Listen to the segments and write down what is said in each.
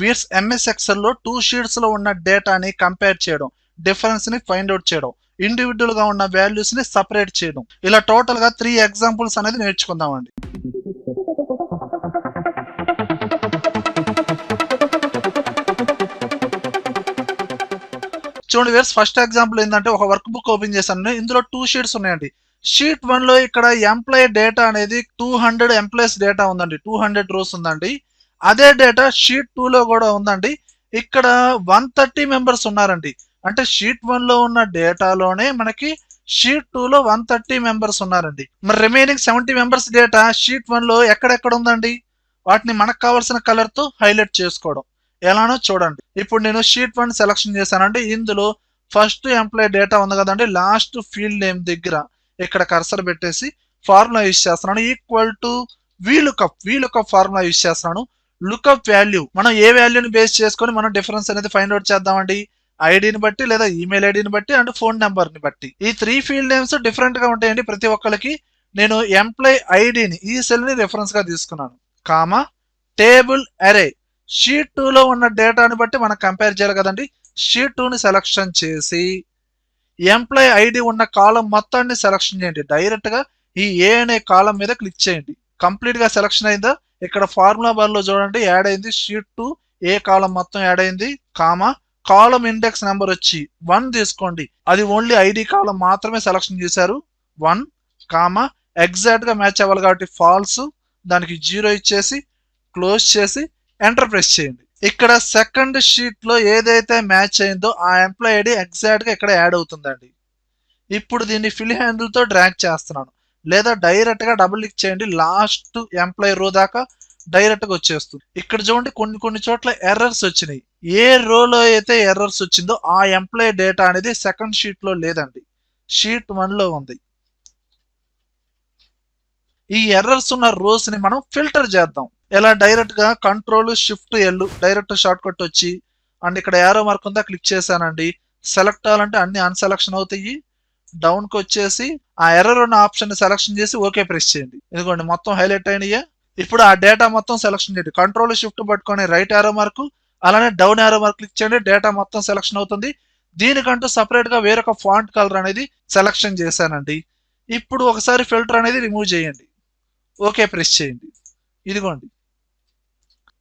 వీర్స్ MS Excel లో 2 sheets లో ఉన్న డేటాని కంపేర్ చేయడం, డిఫరెన్స్ ని ఫైండ్ అవుట్ చేయడం, ఇండివిజువల్ గా ఉన్న వాల్యూస్ ని సపరేట్ చేయడం, ఇలా టోటల్ గా 3 ఎగ్జాంపుల్స్ అనేది నేర్చుకుందామండి. చూడండి వ్యూయర్స్, ఫస్ట్ ఎగ్జాంపుల్ ఏంటంటే ఒక వర్క్ బుక్ ఓపెన్ చేశాను. ఇందులో 2 షీట్స్ ఉన్నాయండి. షీట్ 1 లో ఇక్కడ ఎంప్లాయీ డేటా అనేది 200 ఎంప్లాయీస్ డేటా ఉందండి, 200 రోస్ ఉందండి. అదే డేటా షీట్ 2 లో కూడా ఉందండి. ఇక్కడ 130 మెంబర్స్ ఉన్నారండి. అంటే షీట్ 1 లో ఉన్న డేటాలోనే మనకి షీట్ 2 లో 130 మెంబర్స్ ఉన్నారండి. మరి రిమైనింగ్ 70 మెంబర్స్ డేటా షీట్ 1 లో ఎక్కడెక్కడ ఉందండి? వాటిని మనకు కావాల్సిన కలర్ తో హైలైట్ చేసుకోవడం ఎలానో చూడండి. ఇప్పుడు నేను షీట్ 1 సెలెక్షన్ చేశానంటే ఇందులో ఫస్ట్ ఎంప్లాయీ డేటా ఉంది కదండి, లాస్ట్ ఫీల్డ్ నేమ్ దగ్గర ఇక్కడ కర్సర్ పెట్టేసి ఫార్ములా యూజ్ చేస్తున్నాను. Equal to VLOOKUP formula use చేస్తున్నాను. లుకప్ వాల్యూ మనం ఏ వాల్యూని బేస్ చేసుకొని మనం డిఫరెన్స్ అనేది ఫైండ్ అవుట్ చేద్దామండి. ఐడిని బట్టి లేదా ఈమెయిల్ ఐడిని బట్టి అండ్ ఫోన్ నెంబర్ ని బట్టి. ఈ 3 ఫీల్డ్ నేమ్స్ డిఫరెంట్ గా ఉంటాయండి ప్రతి ఒక్కరికి. నేను ఎంప్లాయీ ఐడిని ఈ సెల్ ని రిఫరెన్స్ గా తీసుకున్నాను. కామా టేబుల్ అరే షీట్ 2 లో ఉన్న డేటాని బట్టి మనం కంపేర్ చేయాలి కదండి. షీట్ 2 ని సెలక్షన్ చేసి ఎంప్లాయీ ఐడి ఉన్న కాలం మొత్తాన్ని సెలక్షన్ చేయండి. డైరెక్ట్ గా ఈ ఏ అనే కాలం మీద క్లిక్ చేయండి. కంప్లీట్ గా సెలక్షన్ అయిందా? ఇక్కడ ఫార్ములా బార్ లో చూడండి యాడ్ అయింది. షీట్ 2 ఏ కాలం మొత్తం యాడ్ అయింది. కామా కాలం ఇండెక్స్ నెంబర్ వచ్చి 1 తీసుకోండి. అది ఓన్లీ ఐడి కాలం మాత్రమే సెలక్షన్ చేశారు 1. కామా ఎగ్జాక్ట్ గా మ్యాచ్ అవ్వాలి కాబట్టి ఫాల్స్, దానికి 0 ఇచ్చేసి క్లోజ్ చేసి ఎంటర్ ప్రెస్ చేయండి. ఇక్కడ సెకండ్ షీట్ లో ఏదైతే మ్యాచ్ అయిందో ఆ ఎంప్లాయీ ఐడి ఎగ్జాక్ట్ గా ఇక్కడ యాడ్ అవుతుందండి. ఇప్పుడు దీన్ని ఫిల్ హ్యాండిల్ తో డ్రాగ్ చేస్తున్నాను, లేదా డైరెక్ట్ గా డబుల్ క్లిక్ చేయండి. లాస్ట్ ఎంప్లాయీ రో దాకా డైరెక్ట్ గా వచ్చేస్తుంది. ఇక్కడ చూడండి కొన్ని చోట్ల ఎర్రర్స్ వచ్చినాయి. ఏ రోలో అయితే ఎర్రర్స్ వచ్చిందో ఆ ఎంప్లాయీ డేటా అనేది సెకండ్ షీట్ లో లేదండి, షీట్ 1 లో ఉంది. ఈ ఎర్రర్స్ ఉన్న రోస్ ని మనం ఫిల్టర్ చేద్దాం. ఎలా? డైరెక్ట్ గా Ctrl+Shift+L డైరెక్ట్ షార్ట్ కట్ వచ్చి అండ్ ఇక్కడ యారో మార్క్ ఉందా క్లిక్ చేశానండి. సెలెక్ట్ అవ్వాలంటే అన్ని అన్సెలక్షన్ అవుతాయి. డౌన్ కి వచ్చేసి ఆ ఎర్రర్ ఉన్న ఆప్షన్ ని సెలక్షన్ చేసి ఓకే ప్రెస్ చేయండి. ఇదిగోండి మొత్తం హైలైట్ అయినాయా. ఇప్పుడు ఆ డేటా మొత్తం సెలక్షన్ చేయండి. Ctrl+Shift పట్టుకొని రైట్ యారో మార్క్, అలానే డౌన్ యారో మార్క్ క్లిక్ చేయండి. డేటా మొత్తం సెలక్షన్ అవుతుంది. దీనికంటూ సపరేట్ గా వేరొక ఫాంట్ కలర్ అనేది సెలక్షన్ చేశానండి. ఇప్పుడు ఒకసారి ఫిల్టర్ అనేది రిమూవ్ చేయండి. ఓకే ప్రెస్ చేయండి. ఇదిగోండి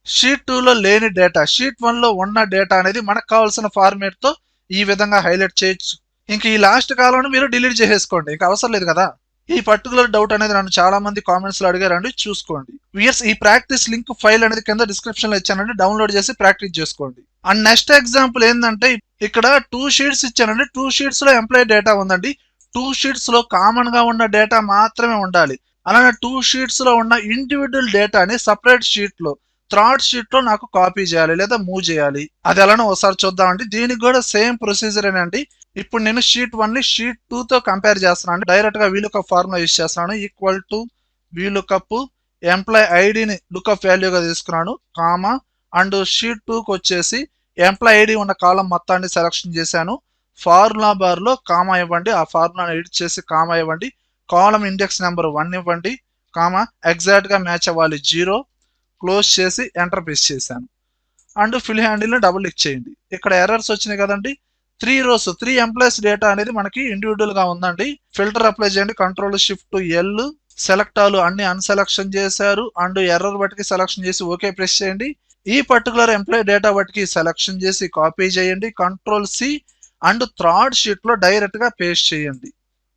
షీట్ 2 లో లేని డేటా షీట్ 1 లో ఉన్న డేటా అనేది మనకు కావాల్సిన ఫార్మేట్ తో ఈ విధంగా హైలైట్ చేయొచ్చు. ఇంక ఈ లాస్ట్ కాలం మీరు డిలీట్ చేసేసుకోండి, ఇంకా అవసరం లేదు కదా. ఈ పర్టికులర్ డౌట్ అనేది నన్ను చాలా మంది కామెంట్స్ లో అడిగారండి, చూసుకోండి. వ్యూయర్స్, ఈ ప్రాక్టీస్ లింక్ ఫైల్ అనేది కింద డిస్క్రిప్షన్ లో ఇచ్చానండి, డౌన్లోడ్ చేసి ప్రాక్టీస్ చేసుకోండి. అండ్ నెక్స్ట్ ఎగ్జాంపుల్ ఏంటంటే ఇక్కడ 2 షీట్స్ ఇచ్చానండి. 2 షీట్స్ లో ఎంప్లాయీ డేటా ఉందండి. 2 షీట్స్ లో కామన్ గా ఉన్న డేటా మాత్రమే ఉండాలి. అలానే 2 షీట్స్ లో ఉన్న ఇండివిజువల్ డేటాని సపరేట్ షీట్ లో థర్డ్ షీట్ లో నాకు కాపీ చేయాలి లేదా మూవ్ చేయాలి. అది ఎలానో ఒకసారి చూద్దామండి. దీనికి కూడా సేమ్ ప్రొసీజర్ ఏనండి. ఇప్పుడు నేను షీట్ 1 ని షీట్ 2 తో కంపేర్ చేస్తున్నాను. డైరెక్ట్ గా వీలుకప్ ఫార్ములా యూజ్ చేస్తున్నాను. ఈక్వల్ టు వీలుకప్ ఎంప్లాయీ ఐడిని లుకప్ వాల్యూగా తీసుకున్నాను. కామా అండ్ షీట్ 2 కి వచ్చేసి ఎంప్లాయీ ఐడి ఉన్న కాలం మొత్తాన్ని సెలక్షన్ చేశాను. ఫార్ములా బార్ లో కామా ఇవ్వండి. ఆ ఫార్ములాని ఎడిట్ చేసి కామా ఇవ్వండి. కాలం ఇండెక్స్ నెంబర్ 1 ఇవ్వండి. కామా ఎగ్జాక్ట్ గా మ్యాచ్ అవ్వాలి 0. క్లోజ్ చేసి ఎంటర్ ప్రెస్ చేశాను. అండ్ ఫిల్ హ్యాండిల్ ని డబుల్ క్లిక్ చేయండి. ఇక్కడ ఎర్రర్స్ వచ్చినాయి కదండి. 3 రోస్ 3 ఎంప్లాయీస్ డేటా అనేది మనకి ఇండివిజువల్ గా ఉందండి. ఫిల్టర్ అప్లై చేయండి. Ctrl+Shift+L సెలెక్ట్ ఆల్ అన్ని అన్సెలక్షన్ చేశారు. అండ్ ఎర్రర్ బట్టికి సెలక్షన్ చేసి ఓకే ప్రెస్ చేయండి. ఈ పర్టికులర్ ఎంప్లాయీ డేటా బట్టికి సెలక్షన్ చేసి కాపీ చేయండి. Ctrl+C అండ్ థర్డ్ షీట్ లో డైరెక్ట్ గా పేస్ట్ చేయండి.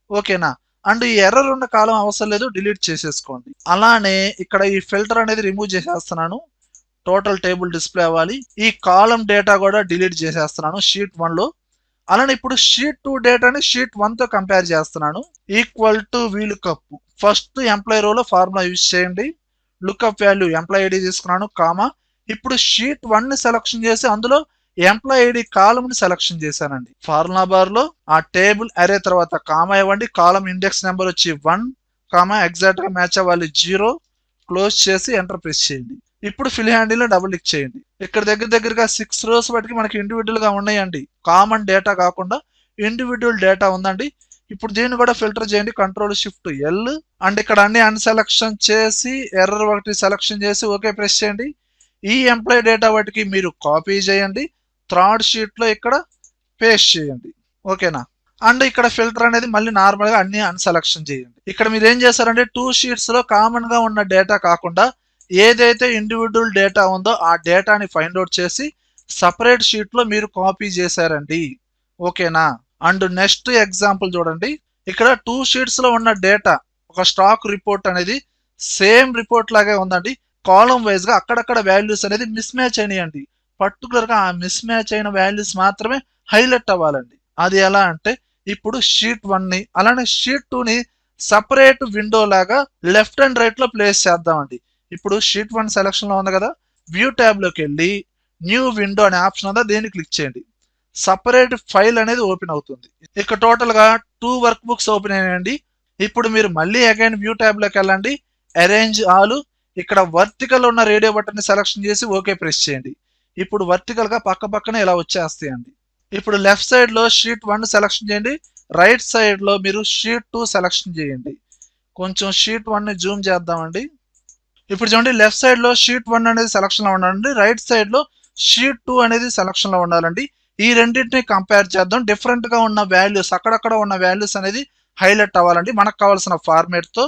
ఓకేనా? అండ్ ఈ ఎర్రర్ ఉన్న కాలం అవసరం లేదు, డిలీట్ చేసేసుకోండి. అలానే ఇక్కడ ఈ ఫిల్టర్ అనేది రిమూవ్ చేసేస్తున్నాను. టోటల్ టేబుల్ డిస్ప్లే అవ్వాలి. ఈ కాలం డేటా కూడా డిలీట్ చేసేస్తున్నాను షీట్ 1 లో. అలానే ఇప్పుడు షీట్ 2 డేటాని షీట్ 1 తో కంపేర్ చేస్తున్నాను. Equal to VLOOKUP first employee రోలో ఫార్ములా యూజ్ చేయండి. లుకప్ వాల్యూ ఎంప్లాయీ ఐడి తీసుకున్నాను. కామా ఇప్పుడు షీట్ 1 ని సెలక్షన్ చేసి అందులో ఎంప్లాయీ ఐడి కాలం ని సెలక్షన్ చేశానండి. ఫార్ములా బార్ లో ఆ టేబుల్ అరే తర్వాత కామా ఇవ్వండి. కాలం ఇండెక్స్ నెంబర్ వచ్చి 1, కామా ఎగ్జాక్ట్ గా మ్యాచ్ అవ్వాలి 0. క్లోజ్ చేసి ఎంటర్ ప్రెస్ చేయండి. ఇప్పుడు ఫిల్ హ్యాండిల్ లో డబుల్ క్లిక్ చేయండి. ఇక్కడ దగ్గరగా 6 రోస్ బట్టి మనకి ఇండివిజువల్ గా ఉన్నాయండి. కామన్ డేటా కాకుండా ఇండివిజువల్ డేటా ఉందండి. ఇప్పుడు దీన్ని కూడా ఫిల్టర్ చేయండి. Ctrl+Shift+L అండ్ ఇక్కడ అన్ని అన్సెలక్షన్ చేసి ఎర్రర్ ఒకటి సెలక్షన్ చేసి ఓకే ప్రెస్ చేయండి. ఈ ఎంప్లాయీ డేటా వాటికి మీరు కాపీ చేయండి, థర్డ్ షీట్లో ఇక్కడ పేస్ట్ చేయండి. ఓకేనా? అండ్ ఇక్కడ ఫిల్టర్ అనేది మళ్ళీ నార్మల్గా అన్ని అన్సెలక్షన్ చేయండి. ఇక్కడ మీరు ఏం చేస్తారంటే 2 షీట్స్లో కామన్గా ఉన్న డేటా కాకుండా ఏదైతే ఇండివిజువల్ డేటా ఉందో ఆ డేటాని ఫైండ్ అవుట్ చేసి సపరేట్ షీట్లో మీరు కాపీ చేశారండి. ఓకేనా? అండ్ నెక్స్ట్ ఎగ్జాంపుల్ చూడండి. ఇక్కడ 2 షీట్స్లో ఉన్న డేటా ఒక స్టాక్ రిపోర్ట్ అనేది సేమ్ రిపోర్ట్ లాగే ఉందండి. కాలం వైజ్గా అక్కడక్కడ వాల్యూస్ అనేది మిస్ మ్యాచ్ అయినాయండి. పర్టికులర్గా ఆ మిస్ మ్యాచ్ అయిన వాల్యూస్ మాత్రమే హైలైట్ అవ్వాలండి. అది ఎలా అంటే ఇప్పుడు షీట్ 1ని అలానే షీట్ 2ని సపరేట్ విండో లాగా లెఫ్ట్ అండ్ రైట్ లో ప్లేస్ చేద్దామండి. ఇప్పుడు షీట్ 1 సెలక్షన్ లో ఉంది కదా, వ్యూ ట్యాబ్ లోకి వెళ్ళి న్యూ విండో అనే ఆప్షన్ ఉందా, దీన్ని క్లిక్ చేయండి. సపరేట్ ఫైల్ అనేది ఓపెన్ అవుతుంది. ఇక్కడ టోటల్ గా 2 వర్క్ బుక్స్ ఓపెన్ అయ్యాయండి. ఇప్పుడు మీరు మళ్ళీ అగైన్ వ్యూ ట్యాబ్ లోకి వెళ్ళండి, అరేంజ్ ఆల్, ఇక్కడ వర్టికల్ ఉన్న రేడియో బటన్ ని సెలక్షన్ చేసి ఓకే ప్రెస్ చేయండి. ఇప్పుడు వర్టికల్ గా పక్క పక్కన ఇలా వచ్చేస్తాయండి. ఇప్పుడు లెఫ్ట్ సైడ్ లో షీట్ 1 సెలక్షన్ చేయండి, రైట్ సైడ్ లో మీరు షీట్ 2 సెలక్షన్ చేయండి. కొంచెం షీట్ 1 ని జూమ్ చేద్దామండి. ఇప్పుడు చూడండి, లెఫ్ట్ సైడ్ లో షీట్ 1 అనేది సెలక్షన్ లో ఉండాలండి, రైట్ సైడ్ లో షీట్ 2 అనేది సెలక్షన్ లో ఉండాలండి. ఈ రెండింటిని కంపేర్ చేద్దాం. డిఫరెంట్ గా ఉన్న వాల్యూస్, అక్కడక్కడ ఉన్న వాల్యూస్ అనేది హైలైట్ అవ్వాలండి మనకు కావాల్సిన ఫార్మేట్ తో.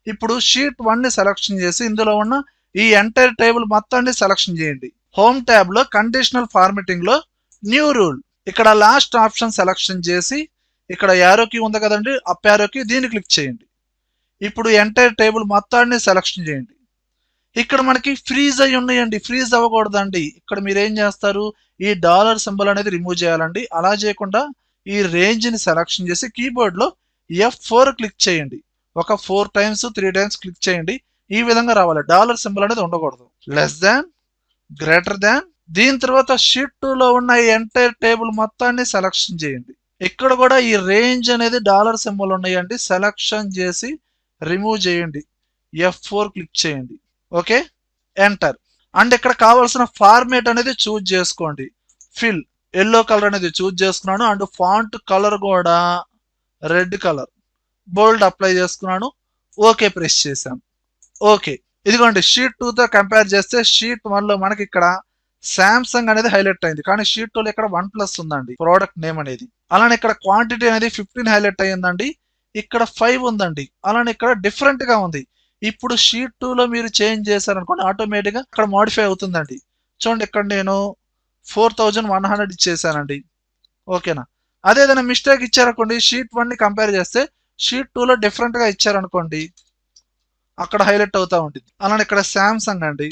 ఇప్పుడు షీట్ 1 ని సెలక్షన్ చేసి ఇందులో ఉన్న ఈ ఎంటైర్ టేబుల్ మొత్తాన్ని సెలక్షన్ చేయండి. హోమ్ ట్యాబ్ లో కండిషనల్ ఫార్మేటింగ్ లో న్యూ రూల్, ఇక్కడ లాస్ట్ ఆప్షన్ సెలక్షన్ చేసి ఇక్కడ యారోకి ఉంది కదండి, అప్ యారోకి, దీన్ని క్లిక్ చేయండి. ఇప్పుడు ఎంటైర్ టేబుల్ మొత్తాన్ని సెలక్షన్ చేయండి. ఇక్కడ మనకి ఫ్రీజ్ అయి ఉన్నాయండి, ఫ్రీజ్ అవ్వకూడదండి. ఇక్కడ మీరు ఏం చేస్తారు, ఈ డాలర్ సింబల్ అనేది రిమూవ్ చేయాలండి. అలా చేయకుండా ఈ రేంజ్ ని సెలక్షన్ చేసి కీబోర్డ్ లో F4 క్లిక్ చేయండి. ఒక 4 టైమ్స్ 3 టైమ్స్ క్లిక్ చేయండి. ఈ విధంగా రావాలి, డాలర్ సింబల్ అనేది ఉండకూడదు. లెస్ దాన్, గ్రేటర్ దాన్, దీని తర్వాత షీట్ 2 లో ఉన్న ఈ ఎంటైర్ టేబుల్ మొత్తాన్ని సెలక్షన్ చేయండి. ఇక్కడ కూడా ఈ రేంజ్ అనేది డాలర్ సింబల్ ఉన్నాయండి, సెలక్షన్ చేసి రిమూవ్ చేయండి. F4 క్లిక్ చేయండి. Okay, enter. అండ్ ఇక్కడ కావాల్సిన ఫార్మేట్ అనేది చూజ్ చేసుకోండి. ఫిల్ ఎల్లో కలర్ అనేది చూజ్ చేసుకున్నాను. అండ్ ఫాంట్ కలర్ కూడా రెడ్ కలర్, బోల్డ్ అప్లై చేసుకున్నాను. ఓకే ప్రెస్ చేశాను. ఓకే, ఇదిగోండి షీట్ 2 తో కంపేర్ చేస్తే షీట్ 1 లో మనకి ఇక్కడ సామ్సంగ్ అనేది హైలైట్ అయింది, కానీ షీట్ 2 లో ఇక్కడ 1+ ఉందండి ప్రోడక్ట్ నేమ్ అనేది. అలానే ఇక్కడ క్వాంటిటీ అనేది 15 హైలైట్ అయ్యిందండి, ఇక్కడ 5 ఉందండి. అలానే ఇక్కడ డిఫరెంట్ గా ఉంది. ఇప్పుడు షీట్ 2 లో మీరు చేంజ్ చేశారనుకోండి, ఆటోమేటిక్ గా ఇక్కడ మోడిఫై అవుతుందండి. చూడండి, ఇక్కడ నేను 4100 ఇచ్చేసానండి. ఓకేనా? అదే ఏదైనా మిస్టేక్ ఇచ్చారనుకోండి, షీట్ 1 ని కంపేర్ చేస్తే షీట్ 2 లో డిఫరెంట్ గా ఇచ్చారనుకోండి, అక్కడ హైలైట్ అవుతా ఉంటుంది. అలానే ఇక్కడ సామ్సంగ్ అండి,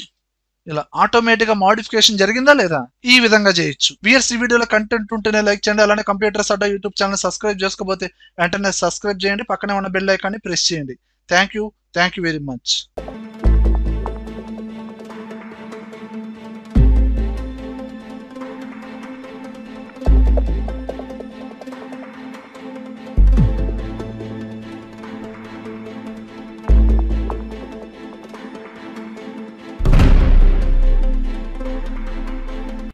ఇలా ఆటోమేటిక్ గా మోడిఫికేషన్ జరిగిందా లేదా, ఈ విధంగా చేయొచ్చు. వ్యూయర్స్, ఈ వీడియోలో కంటెంట్ ఉంటేనే లైక్ చేయండి. అలానే కంప్యూటర్స్ అడ్డా యూట్యూబ్ ఛానల్ సబ్స్క్రైబ్ చేసుకోకపోతే వెంటనే సబ్స్క్రైబ్ చేయండి, పక్కనే ఉన్న బెల్ ఐకాన్ని ప్రెస్ చేయండి. Thank you very much.